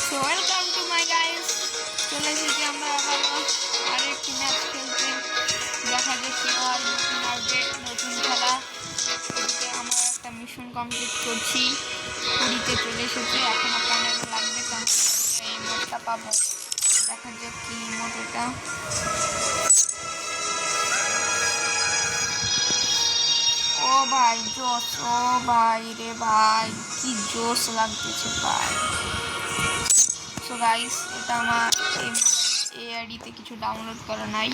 So welcome to my guys. চলে এসেছি আমরা আবারও আরেকটি ম্যাচ খেলতে। দেখা যাক কি হয়। নতুন আপডেট, নতুন খেলা। এদিকে আমরা একটা মিশন কমপ্লিট করছি। পুরীতে চলে এসেছে, এখন 15 লাগবে, তাহলে এই মোটটা পাবো। দেখা যাক কি মোট এটা। ও ভাই জোস, ও ভাই রে ভাই, কি জোস লাগতেছে ভাই। সো গাইস, এটা আমার এই আইডিতে কিছু ডাউনলোড করা নাই।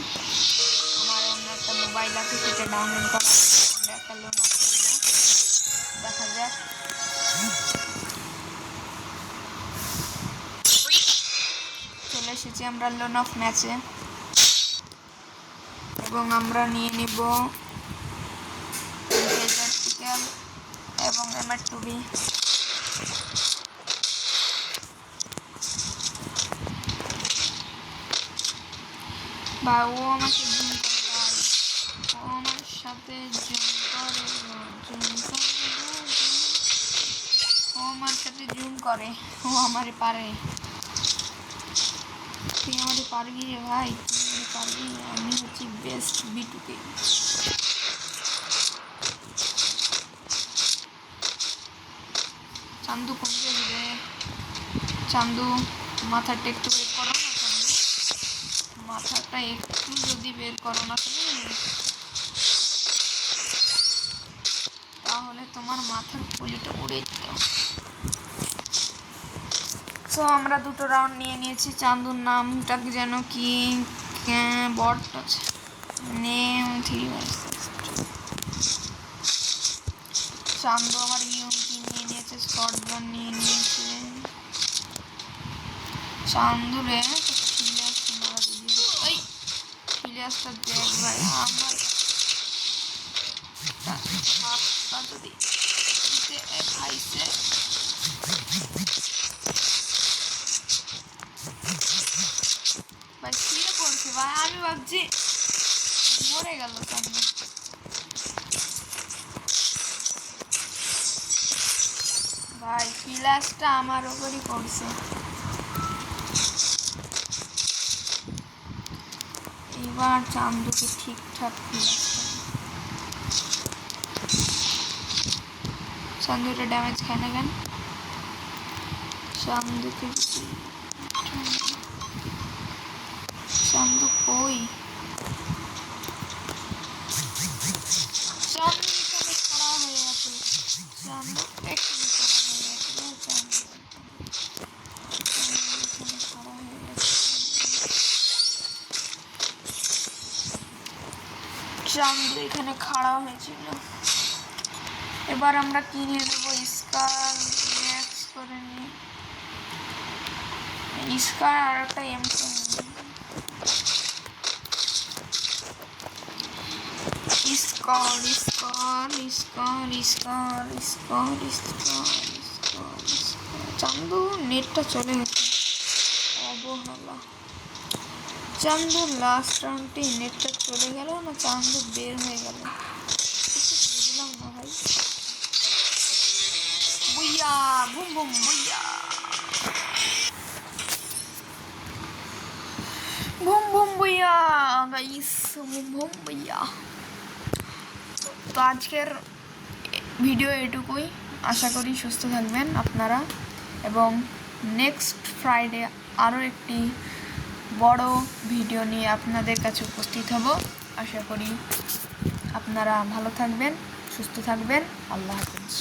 আমার অন্য একটা মোবাইল আছে, সেটা ডাউনলোড করা। আমরা একটা লোন অফ করবো, দেখা যাক। চলে এসেছি আমরা লোন অফ ম্যাচে, এবং আমরা নিয়ে নিব ভার্টিক্যাল এবং MR2B। বা ও আমাকে জুম করে ভাই, ও আমার সাথে জুম করে, ও আমার সাথে জুম করে, ও আমারে পারে। তুই আমারে পারবি রে ভাই, তুই আমারে পারবি। আমি হচ্ছি বেস্ট B2K। চান্দু কমে যাবে, চান্দু মাথাটা একটু বের করো না। চান্দু মাথাটা একটু যদি বের করো না তুমি, তাহলে তোমার মাথার পুলিটা উড়ে যেত। সো আমরা দুটো রাউন্ড নিয়ে নিয়েছি। চান্দুর নামটা যেন কি বট আছে, নেম 3 চান্দু আমার ইউএমপি নিয়ে নিয়েছে, শর্ট গান নিয়ে নিয়েছে। চান্দু রে ফিলিয়াসটা মারা দিদি, ওই ফিলিয়াসটা দেখ ভাই। আমার হাতটা যদি খাইছে, ভাই ছিঁড়ে পড়ছে ভাই। আমি ভাবছি মরে গেল চান্দু। ভাই ফিলাসটা আমার ওপরই পড়ছে। এবার চান্দুকে ঠিকঠাক ফিলাসটা, চান্দু এটা ড্যামেজ খায় না কেন? চান্দুকে চান্দু কই? চান্দু এখানে খাড়া হয়ে আছে, চান্দু এখানে খাড়া হয়ে আছে, চান্দু এখানে খাড়া হয়েছিল। এবার আমরা কিনে দেবো স্কার ম্যাক্স করে নিই, স্কার আর একটা M10। স্কার স্কার স্কার স্কার স্কার স্কার স্কার। চান্দু নেটটা চলে গেছে, অবহেলা। চান্দু লাস্ট রাউন্ডে নেটটা চলে গেল না, চান্দু বের হয়ে গেল, বুঝলাম না ভাই। বুইয়া বুম বুম বুইয়া, বুম বুম বুইয়া গাইস, বুম বুম বুইয়া। তো আজকের ভিডিও এটুকুই। আশা করি সুস্থ থাকবেন আপনারা, এবং নেক্সট ফ্রাইডে আরও একটি বড় ভিডিও নিয়ে আপনাদের কাছে উপস্থিত হব। আশা করি আপনারা ভালো থাকবেন, সুস্থ থাকবেন। আল্লাহ হাফেজ।